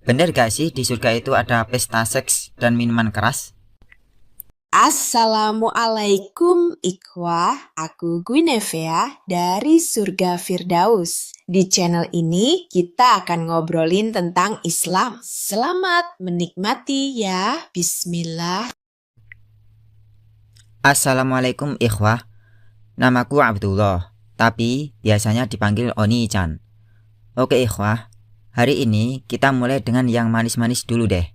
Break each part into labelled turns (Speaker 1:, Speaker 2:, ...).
Speaker 1: Bener gak sih di surga itu ada pesta seks dan minuman keras?
Speaker 2: Assalamualaikum ikhwah, aku Guinevere dari Surga Firdaus. Di channel ini kita akan ngobrolin tentang Islam. Selamat menikmati ya, bismillah.
Speaker 1: Assalamualaikum ikhwah, namaku Abdullah, tapi biasanya dipanggil Oni-chan. Oke ikhwah, hari ini kita mulai dengan yang manis-manis dulu deh.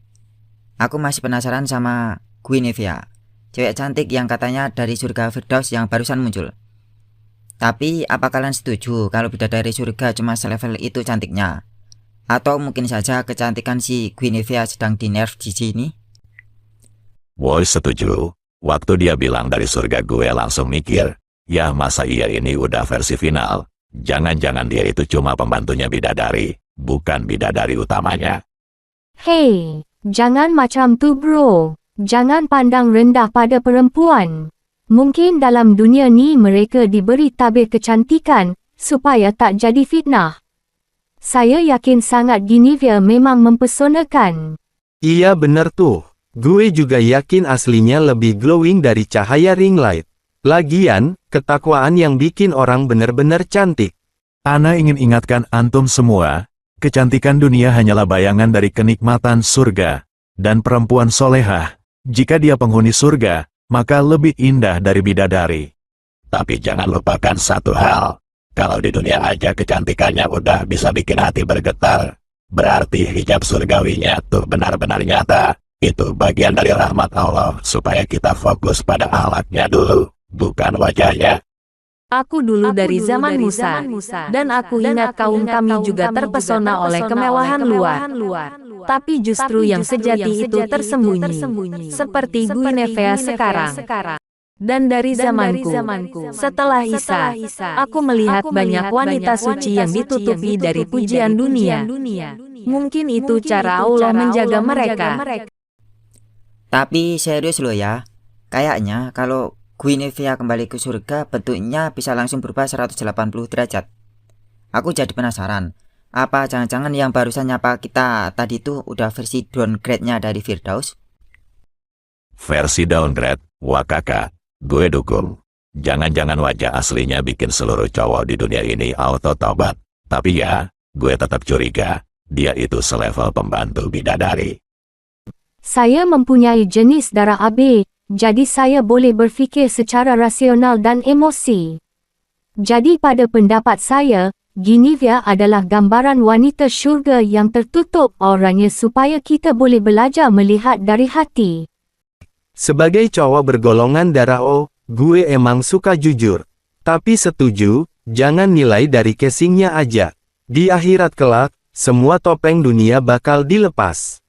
Speaker 1: Aku masih penasaran sama Guinevere, cewek cantik yang katanya dari surga Firdaus yang barusan muncul. Tapi apa kalian setuju kalau bidadari surga cuma selevel itu cantiknya? Atau mungkin saja kecantikan si Guinevere sedang di-nerf di sini?
Speaker 3: Woi, setuju. Waktu dia bilang dari surga, gue langsung mikir, ya masa iya ini udah versi final? Jangan-jangan dia itu cuma pembantunya bidadari, bukan bidadari utamanya.
Speaker 4: Hei, jangan macam tu bro. Jangan pandang rendah pada perempuan. Mungkin dalam dunia ni mereka diberi tabir kecantikan supaya tak jadi fitnah. Saya yakin sangat Guinevere memang mempesonakan.
Speaker 5: Iya bener tuh. Gue juga yakin aslinya lebih glowing dari cahaya ring light. Lagian, ketakwaan yang bikin orang bener-bener cantik.
Speaker 3: Ana ingin ingatkan antum semua, kecantikan dunia hanyalah bayangan dari kenikmatan surga, dan perempuan solehah, jika dia penghuni surga, maka lebih indah dari bidadari. Tapi jangan lupakan satu hal, kalau di dunia aja kecantikannya udah bisa bikin hati bergetar, berarti hijab surgawinya tuh benar-benar nyata. Itu bagian dari rahmat Allah supaya kita fokus pada akhlaknya dulu, bukan wajahnya.
Speaker 4: Aku dulu dari zaman Musa, dan aku ingat kaum kami juga terpesona oleh kemewahan luar. Tapi justru yang sejati itu tersembunyi, seperti Guinevere sekarang. Dan dari zamanku, setelah Isa, aku melihat banyak wanita suci yang ditutupi dari pujian dunia. Mungkin itu cara Allah menjaga mereka.
Speaker 1: Tapi serius loh ya, kayaknya kalau Guinevere kembali ke surga bentuknya bisa langsung berubah 180 derajat. Aku jadi penasaran, apa jangan-jangan yang barusan nyapa kita tadi itu udah versi downgrade-nya dari Firdaus?
Speaker 3: Versi downgrade, wah kakak, gue dukung. Jangan-jangan wajah aslinya bikin seluruh cowok di dunia ini auto tobat. Tapi ya, gue tetap curiga, dia itu selevel pembantu bidadari.
Speaker 4: Saya mempunyai jenis darah AB, jadi saya boleh berfikir secara rasional dan emosi. Jadi pada pendapat saya, Guinevere adalah gambaran wanita syurga yang tertutup auranya supaya kita boleh belajar melihat dari hati.
Speaker 5: Sebagai cowok bergolongan darah O, gue emang suka jujur. Tapi setuju, jangan nilai dari casingnya aja. Di akhirat kelak, semua topeng dunia bakal dilepas.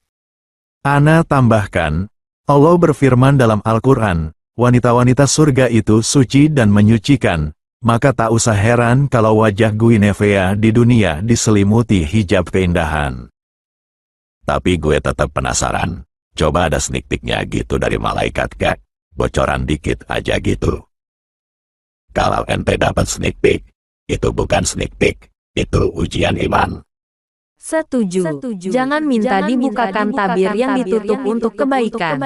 Speaker 3: Ana tambahkan, Allah berfirman dalam Al-Quran, wanita-wanita surga itu suci dan menyucikan, maka tak usah heran kalau wajah Guinevere di dunia diselimuti hijab keindahan. Tapi gue tetap penasaran, coba ada sneak peek-nya gitu dari malaikat gak? Bocoran dikit aja gitu. Kalau ente dapat sneak peek, itu bukan sneak peek, itu ujian iman.
Speaker 4: Setuju. Jangan minta dibukakan tabir yang ditutup untuk kebaikan.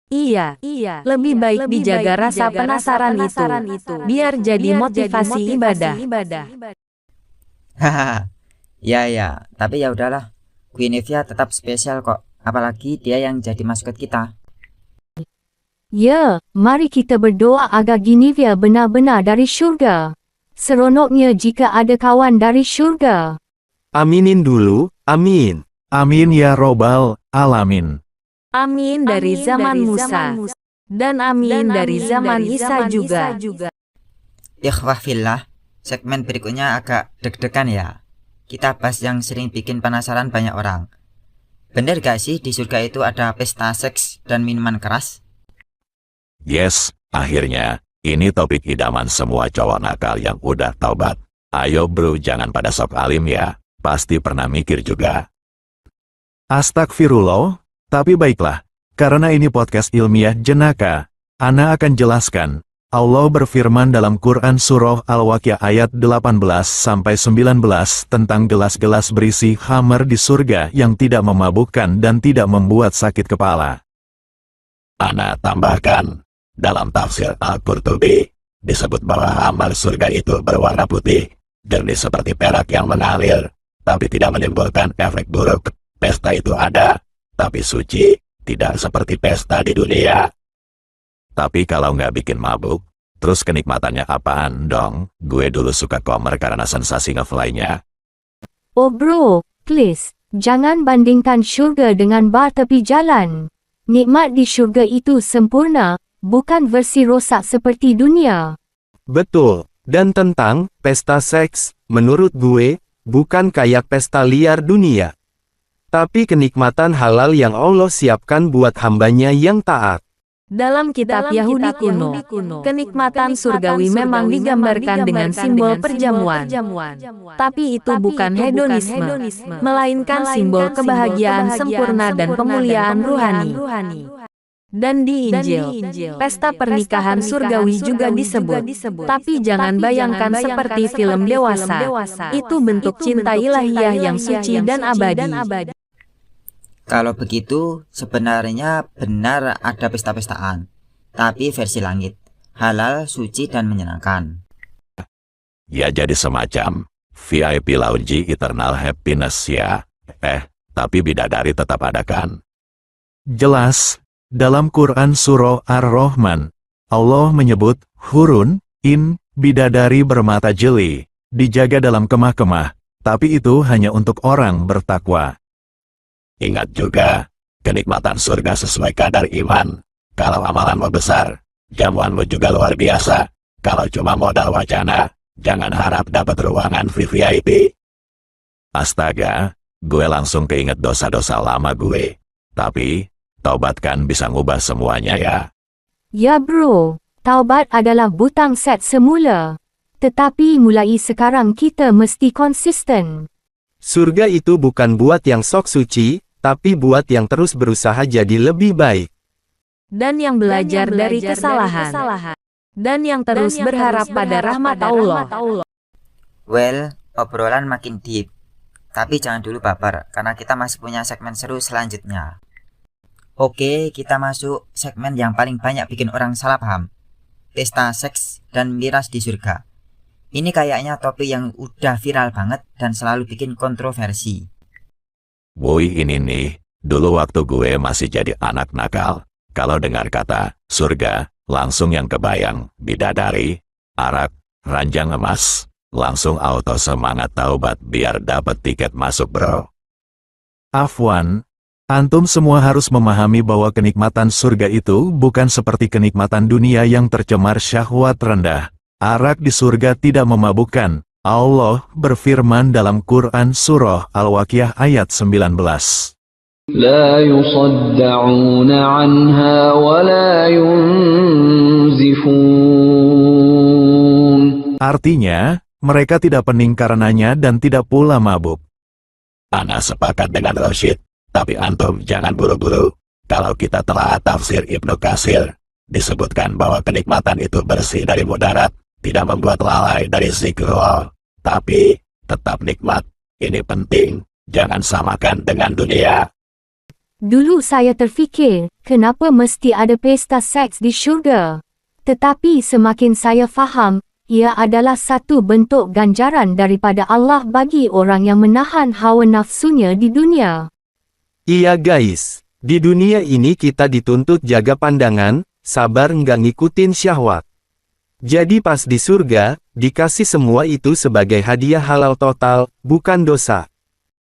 Speaker 4: Iya, lebih baik dijaga rasa penasaran itu, biar jadi motivasi ibadah.
Speaker 1: Hahaha, ya, tapi ya udahlah, Guinevere tetap spesial kok, apalagi dia yang jadi maskot kita.
Speaker 4: Ya, mari kita berdoa agar Guinevere benar-benar dari syurga. Seronoknya jika ada kawan dari syurga.
Speaker 5: Aminin dulu, amin.
Speaker 3: Amin ya robbal alamin.
Speaker 4: Amin dari zaman Musa. Dan amin dari zaman Isa juga.
Speaker 1: Ikhwah fillah, segmen berikutnya agak deg-degan ya. Kita bahas yang sering bikin penasaran banyak orang. Bener gak sih di surga itu ada pesta seks dan minuman keras?
Speaker 3: Yes, akhirnya, ini topik idaman semua cowok nakal yang udah taubat. Ayo bro, jangan pada sok alim ya. Pasti pernah mikir juga. Astagfirullah, tapi baiklah, karena ini podcast ilmiah jenaka, Ana akan jelaskan, Allah berfirman dalam Quran Surah Al-Waqiah ayat 18-19 tentang gelas-gelas berisi khamar di surga yang tidak memabukkan dan tidak membuat sakit kepala.
Speaker 6: Ana tambahkan, dalam tafsir Al-Qurtubi, disebut bahwa khamar surga itu berwarna putih, jernih seperti perak yang mengalir, tapi tidak menimbulkan efek buruk. Pesta itu ada, tapi suci, tidak seperti pesta di dunia.
Speaker 3: Tapi kalau nggak bikin mabuk, terus kenikmatannya apaan dong? Gue dulu suka khamar karena sensasi ngefly-nya.
Speaker 4: Oh bro, please, jangan bandingkan syurga dengan bar tepi jalan. Nikmat di syurga itu sempurna, bukan versi rosak seperti dunia.
Speaker 5: Betul, dan tentang pesta seks, menurut gue, bukan kayak pesta liar dunia. Tapi kenikmatan halal yang Allah siapkan buat hambanya yang taat.
Speaker 4: Dalam kitab Yahudi kuno, kenikmatan surgawi memang digambarkan dengan simbol perjamuan. Tapi itu bukan hedonisme, melainkan simbol kebahagiaan sempurna dan pemuliaan ruhani. Dan di Injil, pesta pernikahan surgawi juga disebut. Tapi jangan bayangkan seperti film dewasa. Itu bentuk cinta ilahiyah yang suci dan abadi.
Speaker 1: Kalau begitu, sebenarnya benar ada pesta-pestaan, tapi versi langit, halal, suci, dan menyenangkan.
Speaker 3: Ya jadi semacam VIP Lounge Eternal Happiness ya. Tapi bidadari tetap ada kan? Jelas, dalam Quran Surah Ar-Rahman, Allah menyebut hurun, bidadari bermata jeli, dijaga dalam kemah-kemah, tapi itu hanya untuk orang bertakwa.
Speaker 6: Ingat juga, kenikmatan surga sesuai kadar iman. Kalau amalanmu besar, jamuanmu juga luar biasa. Kalau cuma modal wacana, jangan harap dapat ruangan VIP.
Speaker 3: Astaga, gue langsung keinget dosa-dosa lama gue. Tapi, taubat kan bisa ngubah semuanya ya.
Speaker 4: Ya bro, taubat adalah butang set semula. Tetapi mulai sekarang kita mesti konsisten.
Speaker 5: Surga itu bukan buat yang sok suci, tapi buat yang terus berusaha jadi lebih baik.
Speaker 4: Dan yang belajar dari kesalahan. Dan yang terus berharap pada rahmat Allah.
Speaker 1: Well, obrolan makin deep. Tapi jangan dulu baper, karena kita masih punya segmen seru selanjutnya. Oke, kita masuk segmen yang paling banyak bikin orang salah paham. Pesta seks dan miras di surga. Ini kayaknya topik yang udah viral banget dan selalu bikin kontroversi.
Speaker 3: Woi ini nih, dulu waktu gue masih jadi anak nakal, kalau dengar kata surga, langsung yang kebayang bidadari, arak, ranjang emas, langsung auto semangat taubat biar dapat tiket masuk bro. Afwan, antum semua harus memahami bahwa kenikmatan surga itu bukan seperti kenikmatan dunia yang tercemar syahwat rendah. Arak di surga tidak memabukkan. Allah berfirman dalam Quran Surah Al-Waqiah ayat 19.
Speaker 7: لا يصدعون عنها ولا ينزفون.
Speaker 3: Artinya, mereka tidak pening karenanya dan tidak pula mabuk.
Speaker 6: Ana sepakat dengan Rosyid, tapi antum jangan buru-buru. Kalau kita telah tafsir Ibnu Katsir, disebutkan bahwa kenikmatan itu bersih dari mudarat, tidak membuat lalai dari zikrullah, tapi tetap nikmat. Ini penting, jangan samakan dengan dunia.
Speaker 4: Dulu saya terfikir, kenapa mesti ada pesta seks di syurga? Tetapi semakin saya faham, ia adalah satu bentuk ganjaran daripada Allah bagi orang yang menahan hawa nafsunya di dunia.
Speaker 5: Iya guys, di dunia ini kita dituntut jaga pandangan, sabar nggak ngikutin syahwat. Jadi pas di surga, dikasih semua itu sebagai hadiah halal total, bukan dosa.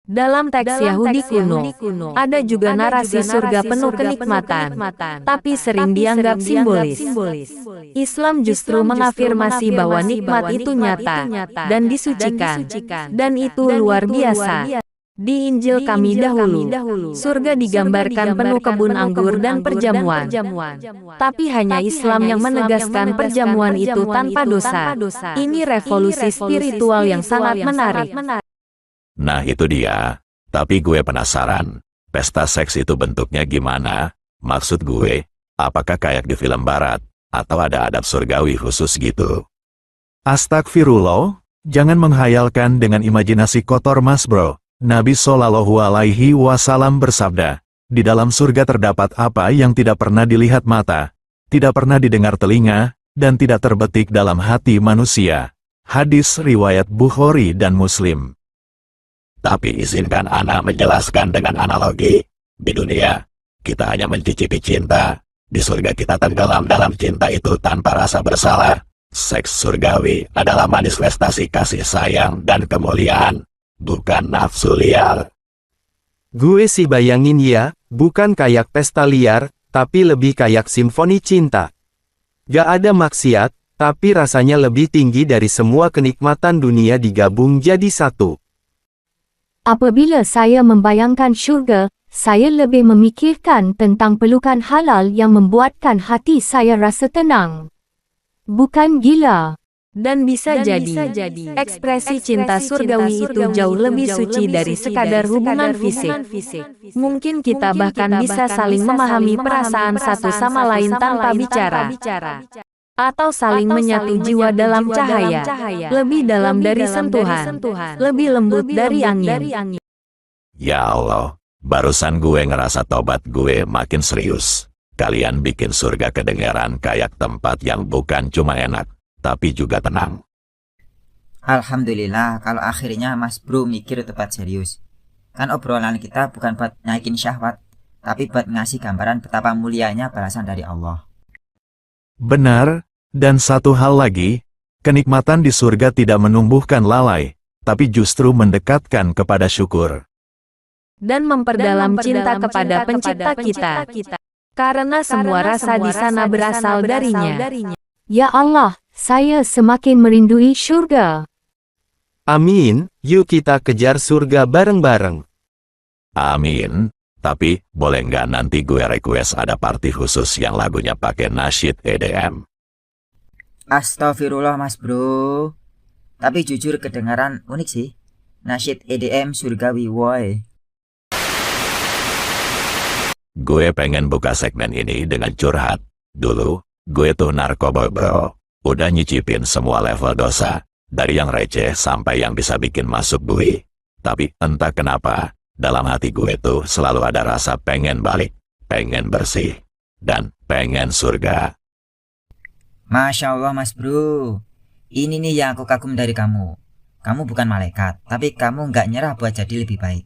Speaker 4: Dalam teks Yahudi kuno, ada juga narasi surga penuh kenikmatan, tapi sering dianggap simbolis. Islam justru mengafirmasi bahwa nikmat itu nyata dan disucikan, dan itu luar biasa. Di Injil kami dahulu, surga digambarkan penuh kebun anggur dan perjamuan. Tapi hanya Islam yang menegaskan perjamuan itu tanpa dosa. Ini revolusi spiritual yang sangat menarik.
Speaker 3: Nah itu dia, tapi gue penasaran, pesta seks itu bentuknya gimana? Maksud gue, apakah kayak di film barat,
Speaker 6: Atau ada adab surgawi khusus gitu?
Speaker 3: Astagfirullah, jangan menghayalkan dengan imajinasi kotor mas bro. Nabi Shallallahu Alaihi Wasallam bersabda, di dalam surga terdapat apa yang tidak pernah dilihat mata, tidak pernah didengar telinga, dan tidak terbetik dalam hati manusia. Hadis riwayat Bukhari dan Muslim.
Speaker 6: Tapi izinkan Ana menjelaskan dengan analogi. Di dunia, kita hanya mencicipi cinta. Di surga kita tenggelam dalam cinta itu tanpa rasa bersalah. Seks surgawi adalah manifestasi kasih sayang dan kemuliaan, bukan nafsu liar.
Speaker 5: Gue sih bayangin ya, bukan kayak pesta liar, tapi lebih kayak simfoni cinta. Gak ada maksiat, tapi rasanya lebih tinggi dari semua kenikmatan dunia digabung jadi satu.
Speaker 4: Apabila saya membayangkan syurga, saya lebih memikirkan tentang pelukan halal yang membuatkan hati saya rasa tenang. Bukan gila. Dan bisa jadi, ekspresi cinta surgawi itu jauh lebih suci dari sekadar hubungan fisik. Mungkin kita bahkan bisa saling memahami perasaan satu sama lain tanpa bicara. Atau saling menyatu jiwa dalam cahaya, lebih dalam dari sentuhan, lebih lembut dari angin.
Speaker 6: Ya Allah, barusan gue ngerasa tobat gue makin serius. Kalian bikin surga kedengaran kayak tempat yang bukan cuma enak, tapi juga tenang.
Speaker 1: Alhamdulillah kalau akhirnya Mas Bro mikir tepat serius. Kan obrolan kita bukan buat naikin syahwat, tapi buat ngasih gambaran betapa mulianya balasan dari Allah.
Speaker 3: Benar, dan satu hal lagi, kenikmatan di surga tidak menumbuhkan lalai, tapi justru mendekatkan kepada syukur.
Speaker 4: Dan memperdalam cinta kepada pencipta kita. Karena semua rasa di sana berasal darinya. Ya Allah, saya semakin merindui syurga.
Speaker 5: Amin, yuk kita kejar surga bareng-bareng.
Speaker 6: Amin. Tapi, boleh nggak nanti gue request ada party khusus yang lagunya pakai nasyid EDM?
Speaker 1: Astagfirullah Mas Bro. Tapi jujur kedengaran unik sih. Nasyid EDM surgawi woy.
Speaker 6: Gue pengen buka segmen ini dengan curhat. Dulu, gue tuh narkoba bro. Udah nyicipin semua level dosa. Dari yang receh sampai yang bisa bikin masuk bui. Tapi entah kenapa, dalam hati gue tuh selalu ada rasa pengen balik, pengen bersih, dan pengen surga.
Speaker 1: Masya Allah Mas Bro. Ini nih yang aku kagum dari kamu. Kamu bukan malaikat, tapi kamu nggak nyerah buat jadi lebih baik.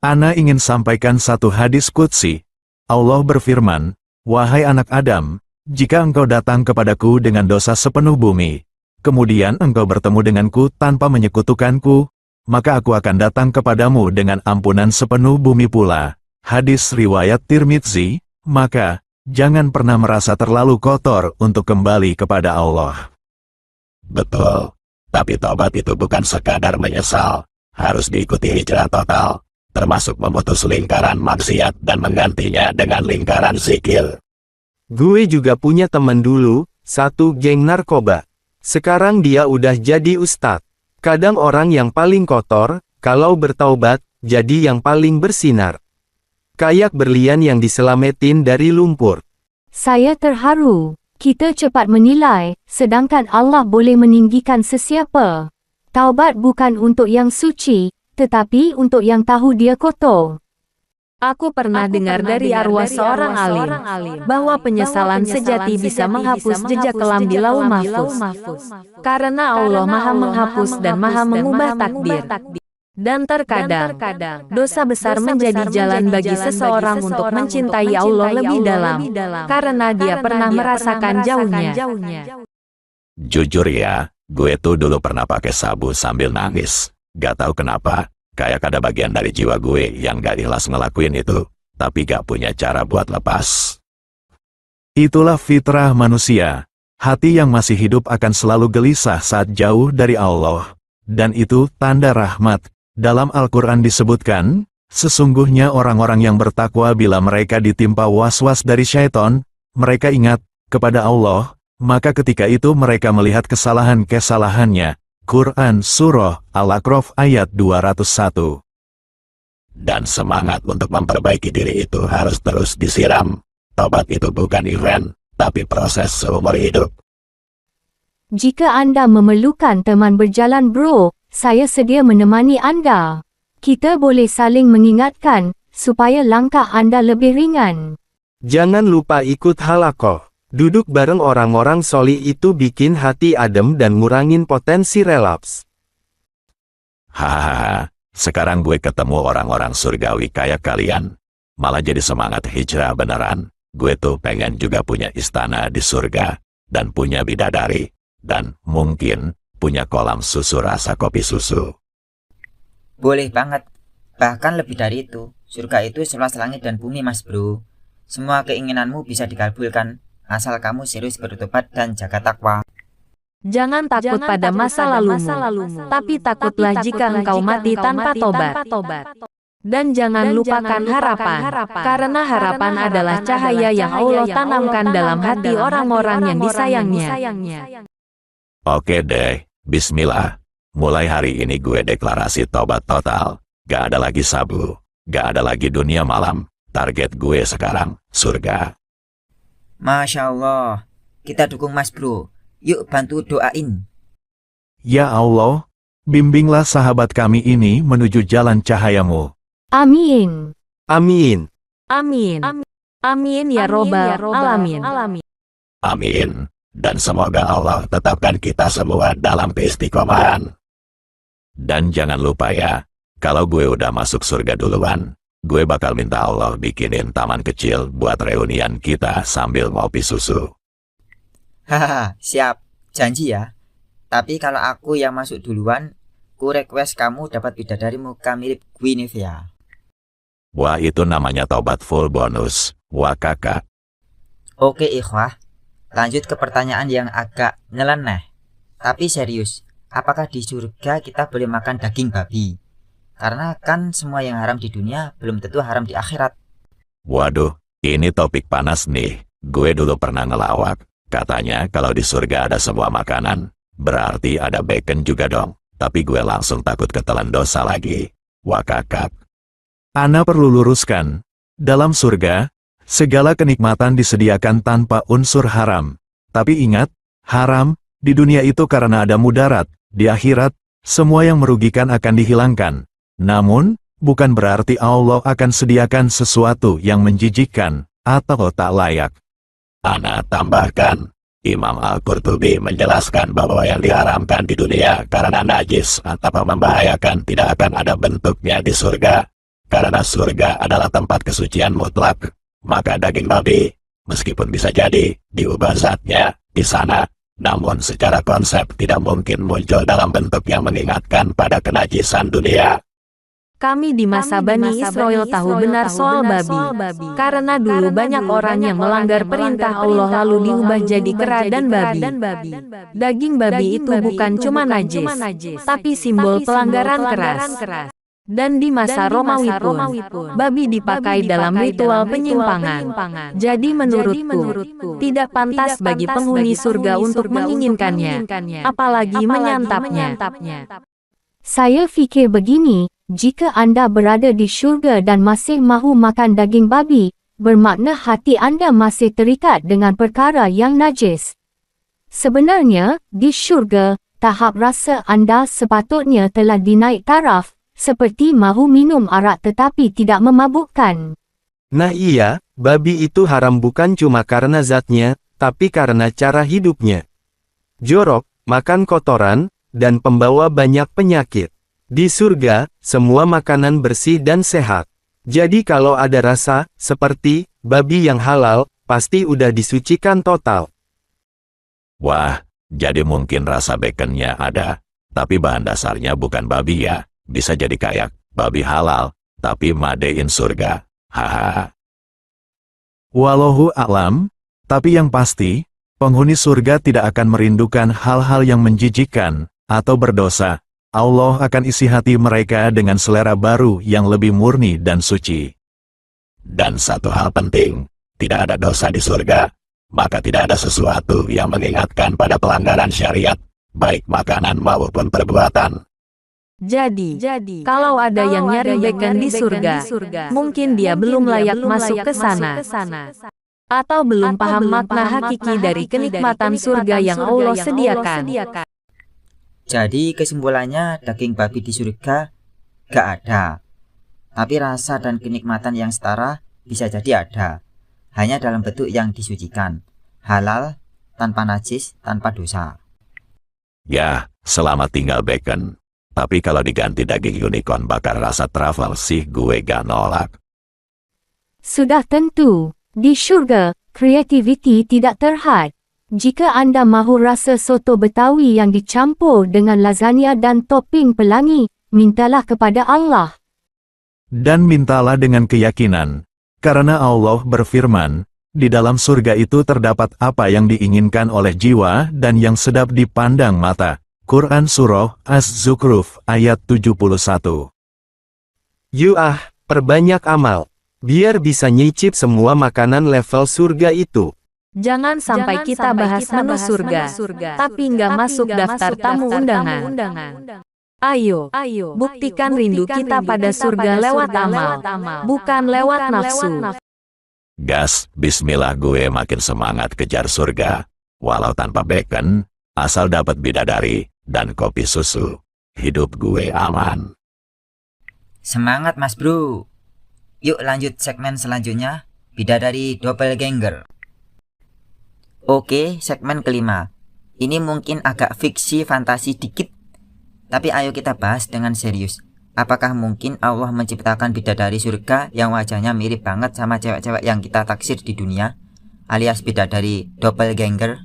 Speaker 3: Ana ingin sampaikan satu hadis qudsi. Allah berfirman, wahai anak Adam, jika engkau datang kepadaku dengan dosa sepenuh bumi, kemudian engkau bertemu denganku tanpa menyekutukanku, maka aku akan datang kepadamu dengan ampunan sepenuh bumi pula. Hadis riwayat Tirmidzi. Maka, jangan pernah merasa terlalu kotor untuk kembali kepada Allah.
Speaker 6: Betul, tapi tobat itu bukan sekadar menyesal, harus diikuti hijrah total, termasuk memutus lingkaran maksiat dan menggantinya dengan lingkaran zikir.
Speaker 5: Gue juga punya teman dulu, satu geng narkoba. Sekarang dia udah jadi ustadz. Kadang orang yang paling kotor, kalau bertaubat, jadi yang paling bersinar. Kayak berlian yang diselamatin dari lumpur.
Speaker 4: Saya terharu. Kita cepat menilai, sedangkan Allah boleh meninggikan sesiapa. Taubat bukan untuk yang suci, tetapi untuk yang tahu dia kotor. Aku pernah dengar dari arwah seorang alim, bahwa penyesalan sejati bisa menghapus jejak kelam di lauh mahfuz. Karena Allah maha menghapus dan maha mengubah takdir. Dan terkadang, dosa besar menjadi jalan bagi seseorang untuk mencintai Allah lebih dalam, karena dia pernah merasakan jauhnya.
Speaker 6: Jujur ya, gue tuh dulu pernah pakai sabu sambil nangis. Gak tahu kenapa, kayak ada bagian dari jiwa gue yang gak ikhlas ngelakuin itu, tapi gak punya cara buat lepas.
Speaker 3: Itulah fitrah manusia. Hati yang masih hidup akan selalu gelisah saat jauh dari Allah. Dan itu tanda rahmat. Dalam Al-Quran disebutkan, sesungguhnya orang-orang yang bertakwa bila mereka ditimpa was-was dari syaitan, mereka ingat kepada Allah, maka ketika itu mereka melihat kesalahan-kesalahannya. Quran Surah Al-A'raf ayat 201.
Speaker 6: Dan semangat untuk memperbaiki diri itu harus terus disiram. Tobat itu bukan event, tapi proses seumur hidup.
Speaker 4: Jika Anda memerlukan teman berjalan bro, saya sedia menemani Anda. Kita boleh saling mengingatkan, supaya langkah Anda lebih ringan.
Speaker 5: Jangan lupa ikut halakoh. Duduk bareng orang-orang solih itu bikin hati adem dan ngurangin potensi relaps.
Speaker 6: Hahaha, sekarang gue ketemu orang-orang surgawi kayak kalian. Malah jadi semangat hijrah beneran. Gue tuh pengen juga punya istana di surga, dan punya bidadari, dan mungkin punya kolam susu rasa kopi susu.
Speaker 1: Boleh banget. Bahkan lebih dari itu. Surga itu seluas langit dan bumi mas bro. Semua keinginanmu bisa dikabulkan. Asal kamu serius bertobat dan jaga takwa.
Speaker 4: Jangan takut pada masa lalumu, tapi takutlah jika engkau mati tanpa tobat. Dan jangan lupakan harapan, karena harapan adalah cahaya yang Allah tanamkan dalam hati orang-orang yang disayangnya.
Speaker 6: Oke deh, bismillah. Mulai hari ini gue deklarasi tobat total. Gak ada lagi sabu, gak ada lagi dunia malam. Target gue sekarang, surga.
Speaker 1: Masya Allah. Kita dukung mas bro. Yuk bantu doain.
Speaker 3: Ya Allah, bimbinglah sahabat kami ini menuju jalan cahayamu.
Speaker 4: Amin.
Speaker 5: Amin.
Speaker 4: Amin. Amin ya robbal alamin.
Speaker 6: Amin. Dan semoga Allah tetapkan kita semua dalam keistiqomahan. Dan jangan lupa ya, kalau gue udah masuk surga duluan, gue bakal minta Allah bikinin taman kecil buat reunian kita sambil ngopi susu.
Speaker 1: Hahaha, siap. Janji ya. Tapi kalau aku yang masuk duluan, ku request kamu dapat bidadari muka mirip Guinevere.
Speaker 6: Wah, itu namanya tobat full bonus. Wah kakak.
Speaker 1: Oke ikhwah. Lanjut ke pertanyaan yang agak nyeleneh. Tapi serius, apakah di surga kita boleh makan daging babi? Karena kan semua yang haram di dunia belum tentu haram di akhirat.
Speaker 6: Waduh, ini topik panas nih. Gue dulu pernah ngelawak. Katanya kalau di surga ada semua makanan, berarti ada bacon juga dong. Tapi gue langsung takut ketelan dosa lagi. Wah kakak.
Speaker 3: Ana perlu luruskan, dalam surga, segala kenikmatan disediakan tanpa unsur haram. Tapi ingat, haram di dunia itu karena ada mudarat, di akhirat, semua yang merugikan akan dihilangkan. Namun, bukan berarti Allah akan sediakan sesuatu yang menjijikkan atau tak layak.
Speaker 6: Ana tambahkan, Imam Al-Qurtubi menjelaskan bahwa yang diharamkan di dunia karena najis atau membahayakan tidak akan ada bentuknya di surga. Karena surga adalah tempat kesucian mutlak, maka daging babi, meskipun bisa jadi diubah zatnya di sana, namun secara konsep tidak mungkin muncul dalam bentuk yang mengingatkan pada kenajisan dunia.
Speaker 4: Kami di masa Bani Israel tahu benar soal babi, karena dulu banyak orang yang melanggar perintah Allah lalu diubah jadi kera dan babi. Daging babi itu bukan cuma najis, tapi simbol pelanggaran keras. Dan di masa Romawi pun, babi dipakai dalam ritual penyimpangan. Jadi menurutku, tidak pantas bagi penghuni surga untuk menginginkannya, apalagi menyantapnya. Saya fikir begini, jika Anda berada di syurga dan masih mahu makan daging babi, bermakna hati Anda masih terikat dengan perkara yang najis. Sebenarnya, di syurga, tahap rasa Anda sepatutnya telah dinaik taraf, seperti mahu minum arak tetapi tidak memabukkan.
Speaker 5: Nah iya, babi itu haram bukan cuma karena zatnya, tapi karena cara hidupnya. Jorok, makan kotoran, dan pembawa banyak penyakit. Di surga, semua makanan bersih dan sehat. Jadi kalau ada rasa, seperti babi yang halal, pasti udah disucikan total.
Speaker 6: Wah, jadi mungkin rasa baconnya ada, tapi bahan dasarnya bukan babi ya. Bisa jadi kayak babi halal, tapi made in surga. Haha.
Speaker 3: Wallahu a'lam, tapi yang pasti, penghuni surga tidak akan merindukan hal-hal yang menjijikkan atau berdosa. Allah akan isi hati mereka dengan selera baru yang lebih murni dan suci.
Speaker 6: Dan satu hal penting, tidak ada dosa di surga, maka tidak ada sesuatu yang mengingatkan pada pelanggaran syariat, baik makanan maupun perbuatan.
Speaker 4: Jadi, kalau ada yang nyari bacon di surga, mungkin dia belum layak masuk ke sana. Atau belum paham makna hakiki dari kenikmatan surga yang Allah sediakan.
Speaker 1: Jadi kesimpulannya daging babi di surga gak ada. Tapi rasa dan kenikmatan yang setara bisa jadi ada. Hanya dalam bentuk yang disucikan. Halal, tanpa najis, tanpa dosa.
Speaker 6: Ya, selamat tinggal bacon. Tapi kalau diganti daging unicorn bakar rasa truffle sih gue gak nolak.
Speaker 4: Sudah tentu, di syurga, kreativiti tidak terhad. Jika Anda mahu rasa soto Betawi yang dicampur dengan lasagna dan topping pelangi, mintalah kepada Allah.
Speaker 3: Dan mintalah dengan keyakinan, karena Allah berfirman, di dalam surga itu terdapat apa yang diinginkan oleh jiwa dan yang sedap dipandang mata. Quran Surah Az-Zukhruf ayat 71.
Speaker 5: Perbanyak amal, biar bisa nyicip semua makanan level surga itu.
Speaker 4: Jangan sampai kita bahas menu surga, tapi nggak masuk daftar tamu undangan. Ayo, buktikan rindu kita pada surga lewat amal, bukan lewat nafsu.
Speaker 6: Gas, bismillah gue makin semangat kejar surga. Walau tanpa bacon, asal dapat bidadari dan kopi susu. Hidup gue aman.
Speaker 1: Semangat mas bro. Yuk lanjut segmen selanjutnya, bidadari doppelganger. Oke, segmen kelima. Ini mungkin agak fiksi fantasi dikit, tapi ayo kita bahas dengan serius. Apakah mungkin Allah menciptakan bidadari surga yang wajahnya mirip banget sama cewek-cewek yang kita taksir di dunia, alias bidadari doppelganger?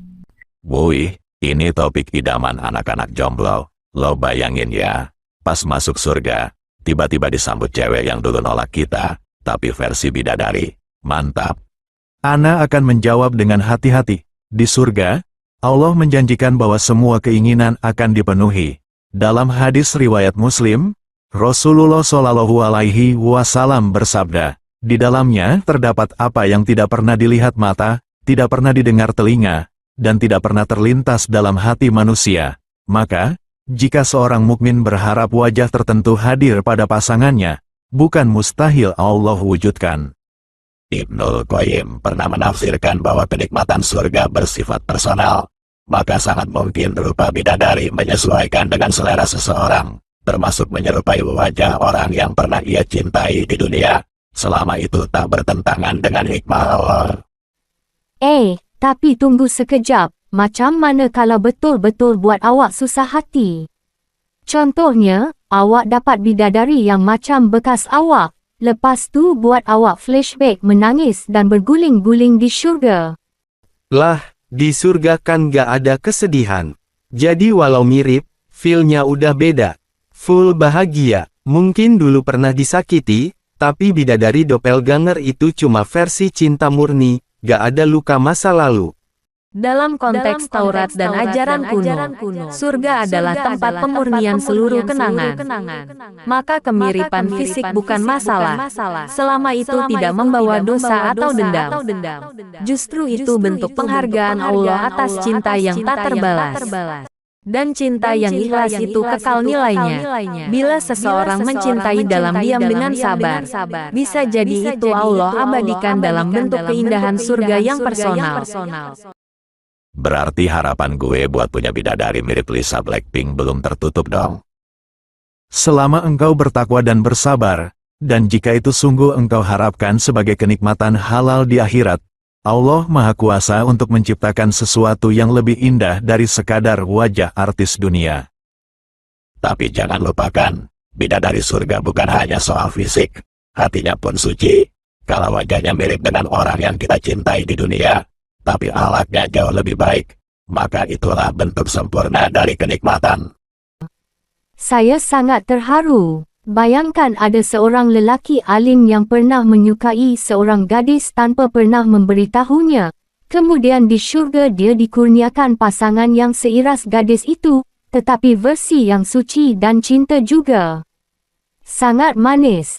Speaker 6: Woi, ini topik idaman anak-anak jomblo. Lo bayangin ya, pas masuk surga, tiba-tiba disambut cewek yang dulu nolak kita, tapi versi bidadari. Mantap.
Speaker 3: Ana akan menjawab dengan hati-hati. Di surga, Allah menjanjikan bahwa semua keinginan akan dipenuhi. Dalam hadis riwayat Muslim, Rasulullah Shallallahu Alaihi Wasallam bersabda, di dalamnya terdapat apa yang tidak pernah dilihat mata, tidak pernah didengar telinga, dan tidak pernah terlintas dalam hati manusia. Maka, jika seorang mukmin berharap wajah tertentu hadir pada pasangannya, bukan mustahil Allah wujudkan.
Speaker 6: Ibnul Qayyim pernah menafsirkan bahwa kenikmatan surga bersifat personal, maka sangat mungkin rupa bidadari menyesuaikan dengan selera seseorang, termasuk menyerupai wajah orang yang pernah ia cintai di dunia, selama itu tak bertentangan dengan hikmah Allah.
Speaker 4: Tapi tunggu sekejap, macam mana kalau betul-betul buat awak susah hati? Contohnya, awak dapat bidadari yang macam bekas awak. Lepas tu buat awak flashback menangis dan berguling-guling di syurga.
Speaker 5: Lah, di surga kan gak ada kesedihan. Jadi walau mirip, feel-nya udah beda. Full bahagia. Mungkin dulu pernah disakiti, tapi bidadari doppelganger itu cuma versi cinta murni, gak ada luka masa lalu.
Speaker 4: Dalam konteks Taurat dan ajaran kuno, surga adalah tempat pemurnian seluruh kenangan. Maka kemiripan fisik bukan masalah, selama itu tidak membawa dosa atau dendam. Justru itu bentuk penghargaan Allah atas cinta yang tak terbalas. Dan cinta yang ikhlas itu kekal nilainya. Bila seseorang mencintai dalam diam dengan sabar, bisa jadi itu Allah abadikan dalam bentuk keindahan surga yang personal.
Speaker 6: Berarti harapan gue buat punya bidadari mirip Lisa Blackpink belum tertutup dong.
Speaker 3: Selama engkau bertakwa dan bersabar, dan jika itu sungguh engkau harapkan sebagai kenikmatan halal di akhirat, Allah Maha Kuasa untuk menciptakan sesuatu yang lebih indah dari sekadar wajah artis dunia.
Speaker 6: Tapi jangan lupakan, bidadari surga bukan hanya soal fisik, hatinya pun suci. Kalau wajahnya mirip dengan orang yang kita cintai di dunia, tapi akhlaknya jauh lebih baik, maka itulah bentuk sempurna dari kenikmatan.
Speaker 4: Saya sangat terharu. Bayangkan ada seorang lelaki alim yang pernah menyukai seorang gadis tanpa pernah memberitahunya. Kemudian di syurga dia dikurniakan pasangan yang seiras gadis itu, tetapi versi yang suci dan cinta juga. Sangat manis.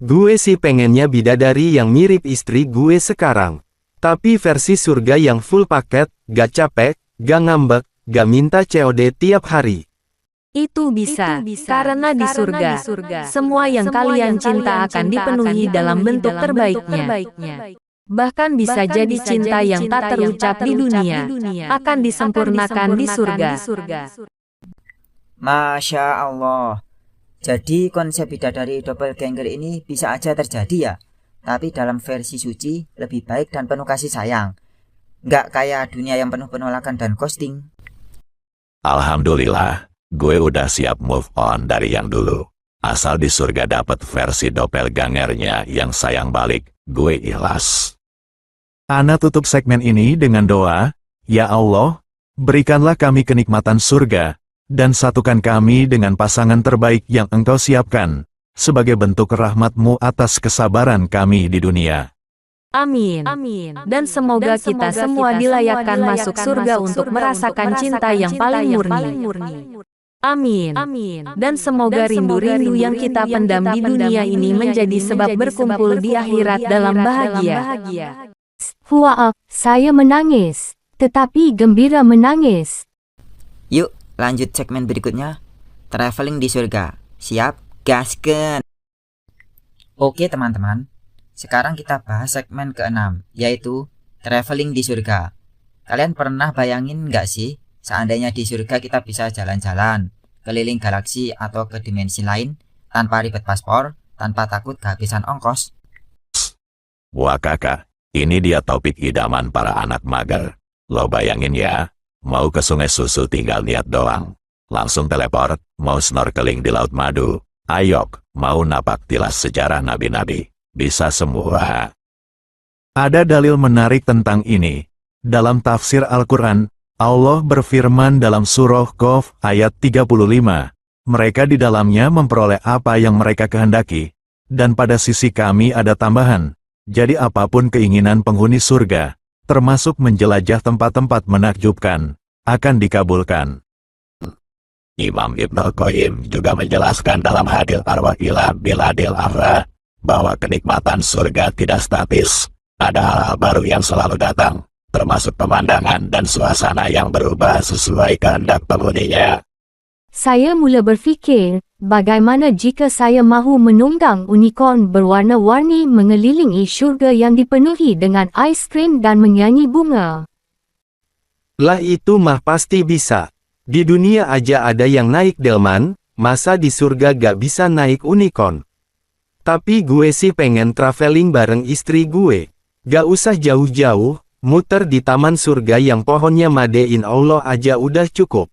Speaker 5: Gue sih pengennya bidadari yang mirip istri gue sekarang. Tapi versi surga yang full paket, gak capek, gak ngambek, gak minta COD tiap hari.
Speaker 4: Itu bisa, karena di surga, semua yang kalian cinta akan dipenuhi dalam bentuk terbaiknya. Bahkan bisa jadi cinta yang tak terucap di dunia akan disempurnakan di surga.
Speaker 1: Masya Allah. Jadi konsep bidadari doppelganger ini bisa aja terjadi ya. Tapi dalam versi suci lebih baik dan penuh kasih sayang. Nggak kayak dunia yang penuh penolakan dan ghosting.
Speaker 6: Alhamdulillah, gue udah siap move on dari yang dulu. Asal di surga dapat versi doppelgangernya yang sayang balik, gue ikhlas.
Speaker 3: Ana tutup segmen ini dengan doa, Ya Allah, berikanlah kami kenikmatan surga, dan satukan kami dengan pasangan terbaik yang Engkau siapkan, sebagai bentuk rahmat-Mu atas kesabaran kami di dunia.
Speaker 4: Amin. Dan semoga kita semua dilayakkan masuk surga untuk merasakan cinta yang paling murni. Amin. Dan semoga rindu-rindu yang kita pendam di dunia ini menjadi sebab berkumpul di akhirat dalam bahagia.
Speaker 8: Wah, saya menangis, tetapi gembira menangis.
Speaker 1: Yuk, lanjut segmen berikutnya. Traveling di surga. Siap? Gasken! Oke teman-teman, sekarang kita bahas segmen ke-6, yaitu traveling di surga. Kalian pernah bayangin nggak sih, seandainya di surga kita bisa jalan-jalan, keliling galaksi atau ke dimensi lain, tanpa ribet paspor, tanpa takut kehabisan ongkos?
Speaker 6: Wah kakak, ini dia topik idaman para anak mager. Lo bayangin ya, mau ke sungai susu tinggal niat doang. Langsung teleport, mau snorkeling di Laut Madu. Ayok, mau napak tilas sejarah nabi-nabi. Bisa semua.
Speaker 3: Ada dalil menarik tentang ini. Dalam tafsir Al-Quran, Allah berfirman dalam surah Qaf ayat 35. Mereka di dalamnya memperoleh apa yang mereka kehendaki. Dan pada sisi kami ada tambahan. Jadi apapun keinginan penghuni surga, termasuk menjelajah tempat-tempat menakjubkan, akan dikabulkan.
Speaker 6: Imam Ibnu Qayyim juga menjelaskan dalam Hadil Arwah ila Biladil Afra, bahwa kenikmatan surga tidak statis. Ada hal-hal baru yang selalu datang, termasuk pemandangan dan suasana yang berubah sesuai kehendak penghuninya.
Speaker 8: Saya mula berfikir, bagaimana jika saya mahu menunggang unicorn berwarna-warni mengelilingi syurga yang dipenuhi dengan aiskrim dan menyanyi bunga?
Speaker 5: Lah itu mah pasti bisa. Di dunia aja ada yang naik delman, masa di surga gak bisa naik unicorn? Tapi gue sih pengen traveling bareng istri gue. Gak usah jauh-jauh, muter di taman surga yang pohonnya madein Allah aja udah cukup.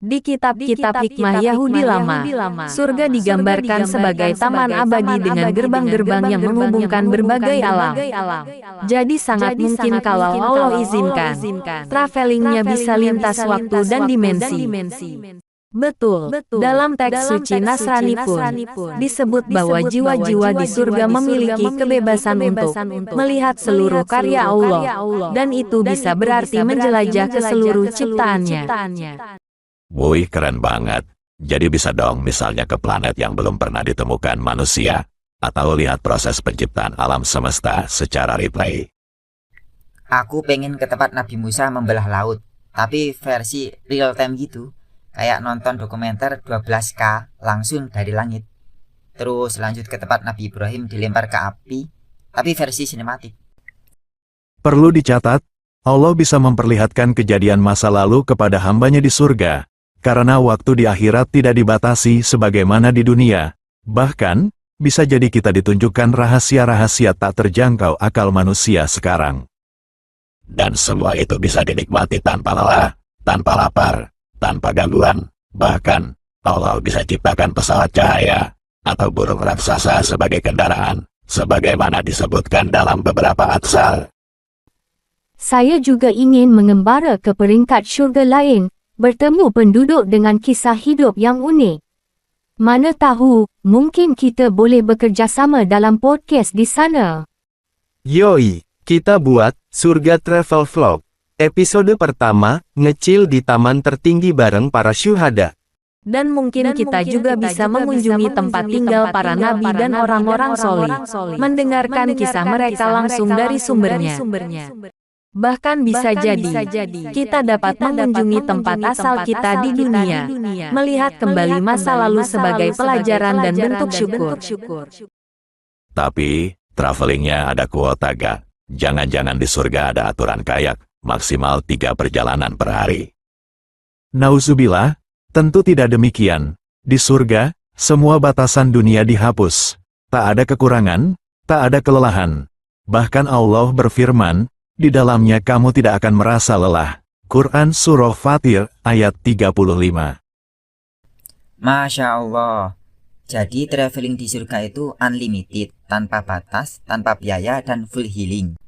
Speaker 4: Di kitab-kitab hikmah Yahudi lama, surga digambarkan sebagai taman abadi dengan gerbang-gerbang yang menghubungkan berbagai alam. Jadi sangat mungkin kalau Allah izinkan, travelingnya bisa lintas waktu dan dimensi. Betul, dalam teks suci Nasrani pun disebut bahwa jiwa-jiwa di surga memiliki kebebasan untuk melihat seluruh karya Allah, dan itu bisa berarti menjelajah ke seluruh ciptaannya.
Speaker 6: Wih, keren banget. Jadi bisa dong misalnya ke planet yang belum pernah ditemukan manusia, atau lihat proses penciptaan alam semesta secara replay.
Speaker 1: Aku pengen ke tempat Nabi Musa membelah laut, tapi versi real time gitu. Kayak nonton dokumenter 12K langsung dari langit. Terus lanjut ke tempat Nabi Ibrahim dilempar ke api, tapi versi sinematik.
Speaker 3: Perlu dicatat, Allah bisa memperlihatkan kejadian masa lalu kepada hambanya di surga, karena waktu di akhirat tidak dibatasi sebagaimana di dunia. Bahkan, bisa jadi kita ditunjukkan rahasia-rahasia tak terjangkau akal manusia sekarang.
Speaker 6: Dan semua itu bisa dinikmati tanpa lelah, tanpa lapar, tanpa gangguan. Bahkan, Allah bisa ciptakan pesawat cahaya atau burung raksasa sebagai kendaraan, sebagaimana disebutkan dalam beberapa atsal.
Speaker 8: Saya juga ingin mengembara ke peringkat syurga lain, bertemu penduduk dengan kisah hidup yang unik. Mana tahu, mungkin kita boleh bekerjasama dalam podcast di sana.
Speaker 5: Yoi, kita buat Surga Travel Vlog. Episode pertama, ngecil di taman tertinggi bareng para syuhada.
Speaker 4: Dan mungkin kita juga bisa mengunjungi tempat tinggal para nabi dan orang-orang solih, mendengarkan kisah mereka langsung dari sumbernya. Bahkan bisa jadi, kita dapat mengunjungi tempat asal kita di dunia, melihat kembali masa lalu sebagai pelajaran dan bentuk syukur.
Speaker 6: Tapi, travelingnya ada kuota gak? Jangan-jangan di surga ada aturan kayak maksimal 3 perjalanan per hari.
Speaker 3: Nauzubillah, tentu tidak demikian. Di surga, semua batasan dunia dihapus. Tak ada kekurangan, tak ada kelelahan. Bahkan Allah berfirman, di dalamnya kamu tidak akan merasa lelah. Quran Surah Fatir, ayat 35.
Speaker 1: Masya Allah. Jadi traveling di surga itu unlimited, tanpa batas, tanpa biaya, dan full healing.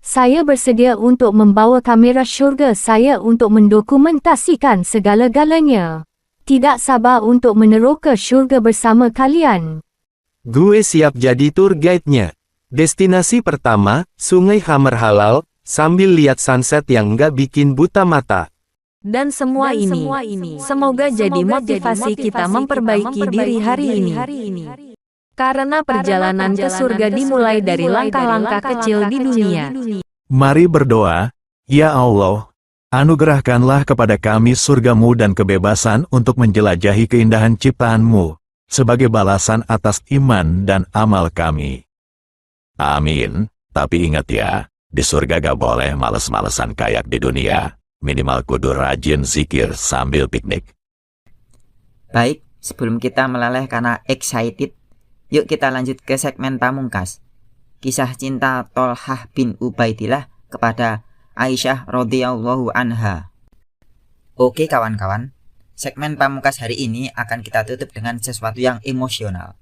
Speaker 8: Saya bersedia untuk membawa kamera syurga saya untuk mendokumentasikan segala-galanya. Tidak sabar untuk meneroka syurga bersama kalian.
Speaker 5: Gue siap jadi tour guide-nya. Destinasi pertama, Sungai Khamar Halal, sambil lihat sunset yang nggak bikin buta mata.
Speaker 4: Dan semua ini, semoga jadi motivasi kita memperbaiki diri hari ini. Karena perjalanan ke surga dimulai dari langkah-langkah kecil di dunia.
Speaker 3: Mari berdoa, ya Allah, anugerahkanlah kepada kami surgamu dan kebebasan untuk menjelajahi keindahan ciptaanmu, sebagai balasan atas iman dan amal kami.
Speaker 6: Amin. Tapi ingat ya, di surga gak boleh males-malesan kayak di dunia. Minimal kudu rajin zikir sambil piknik.
Speaker 1: Baik, sebelum kita meleleh karena excited, yuk kita lanjut ke segmen pamungkas. Kisah cinta Tolhah bin Ubaidillah kepada Aisyah radhiyallahu anha. Oke kawan-kawan, segmen pamungkas hari ini akan kita tutup dengan sesuatu yang emosional.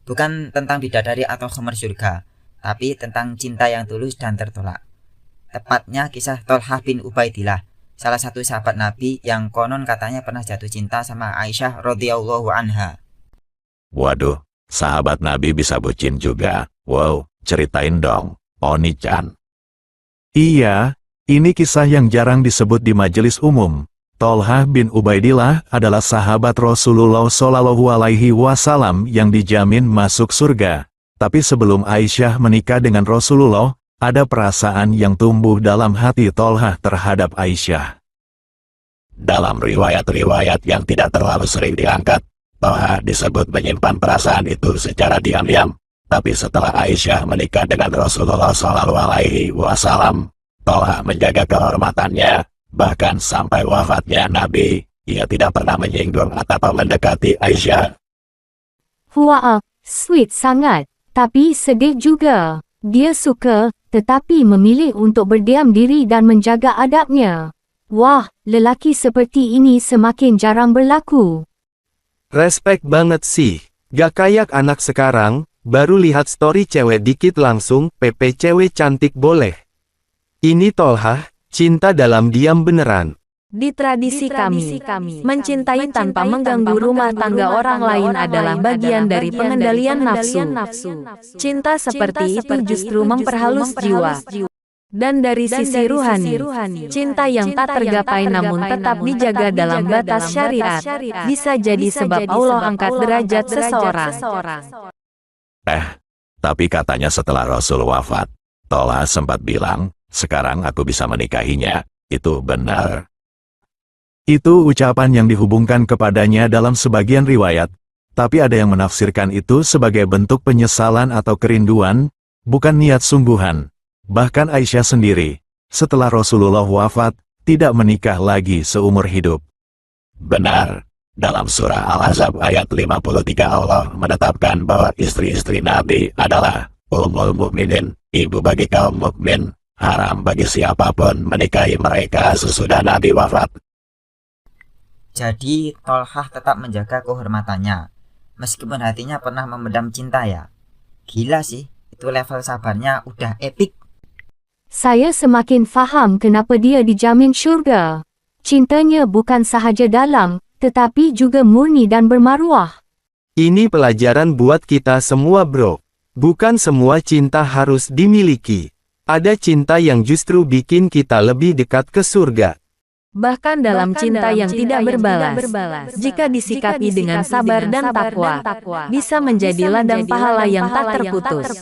Speaker 1: Bukan tentang bidadari atau khamar surga, tapi tentang cinta yang tulus dan tertolak. Tepatnya kisah Tolhah bin Ubaidillah, salah satu sahabat Nabi yang konon katanya pernah jatuh cinta sama Aisyah radhiyallahu anha.
Speaker 6: Waduh, sahabat Nabi bisa bucin juga. Wow, ceritain dong, Oni-chan.
Speaker 3: Iya, ini kisah yang jarang disebut di majelis umum. Tolhah bin Ubaidillah adalah sahabat Rasulullah Shallallahu Alaihi Wasallam yang dijamin masuk surga. Tapi sebelum Aisyah menikah dengan Rasulullah, ada perasaan yang tumbuh dalam hati Tolhah terhadap Aisyah.
Speaker 6: Dalam riwayat-riwayat yang tidak terlalu sering diangkat, Tolhah disebut menyimpan perasaan itu secara diam-diam. Tapi setelah Aisyah menikah dengan Rasulullah SAW, Tolhah menjaga kehormatannya. Bahkan sampai wafatnya Nabi, ia tidak pernah menyinggung atau mendekati Aisyah.
Speaker 8: Wah, sweet sangat. Tapi sedih juga. Dia suka, tetapi memilih untuk berdiam diri dan menjaga adabnya. Wah, lelaki seperti ini semakin jarang berlaku.
Speaker 5: Respect banget sih. Gak kayak anak sekarang, baru lihat story cewek dikit langsung, PP cewek cantik boleh. Ini Tolhah, cinta dalam diam beneran.
Speaker 4: Di tradisi kami, mencintai tanpa mengganggu rumah tangga orang lain adalah bagian dari pengendalian nafsu. Cinta seperti itu justru memperhalus jiwa. Dan dari sisi ruhani, cinta yang tak tergapai namun tetap dijaga dalam batas syariat, bisa jadi sebab Allah angkat derajat seseorang.
Speaker 6: Tapi katanya setelah Rasul wafat, Tolhah sempat bilang, sekarang aku bisa menikahinya. Itu benar.
Speaker 3: Itu ucapan yang dihubungkan kepadanya dalam sebagian riwayat, tapi ada yang menafsirkan itu sebagai bentuk penyesalan atau kerinduan, bukan niat sungguhan. Bahkan Aisyah sendiri, setelah Rasulullah wafat, tidak menikah lagi seumur hidup.
Speaker 6: Benar, dalam surah Al-Ahzab ayat 53 Allah menetapkan bahwa istri-istri Nabi adalah Ummul Mukminin, ibu bagi kaum mukmin. Haram bagi siapapun menikahi mereka sesudah Nabi wafat.
Speaker 1: Jadi Tolhah tetap menjaga kehormatannya, meskipun hatinya pernah memendam cinta ya. Gila sih, itu level sabarnya udah epic.
Speaker 8: Saya semakin faham kenapa dia dijamin syurga. Cintanya bukan sahaja dalam, tetapi juga murni dan bermaruah.
Speaker 5: Ini pelajaran buat kita semua bro. Bukan semua cinta harus dimiliki. Ada cinta yang justru bikin kita lebih dekat ke surga.
Speaker 4: Bahkan dalam cinta yang tidak berbalas, jika disikapi dengan sabar dan takwa, bisa menjadi ladang pahala yang tak terputus.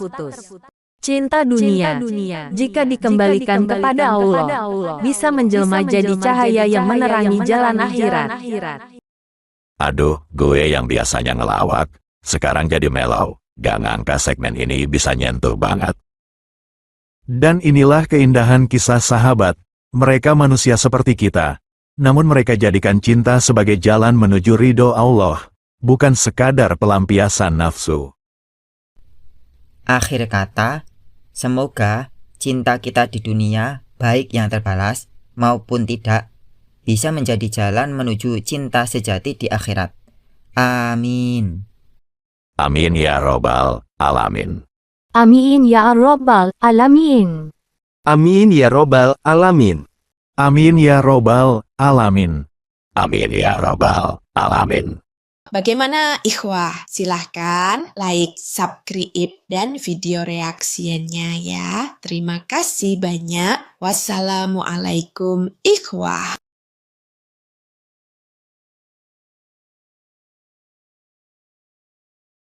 Speaker 4: Cinta dunia, jika dikembalikan kepada Allah, bisa menjelma jadi cahaya yang menerangi jalan akhirat.
Speaker 6: Aduh, gue yang biasanya ngelawak, sekarang jadi melau. Gak ngangka segmen ini bisa nyentuh banget.
Speaker 3: Dan inilah keindahan kisah sahabat. Mereka manusia seperti kita. Namun mereka jadikan cinta sebagai jalan menuju ridho Allah, bukan sekadar pelampiasan nafsu.
Speaker 1: Akhir kata, semoga cinta kita di dunia, baik yang terbalas maupun tidak, bisa menjadi jalan menuju cinta sejati di akhirat. Amin.
Speaker 6: Amin ya robbal alamin.
Speaker 8: Amin ya Rabbal Alamin.
Speaker 5: Amin ya robbal alamin.
Speaker 3: Amin ya robbal alamin.
Speaker 6: Amin ya robbal alamin.
Speaker 2: Bagaimana ikhwah? Silahkan like, subscribe, dan video reaksinya ya. Terima kasih banyak. Wassalamualaikum ikhwah.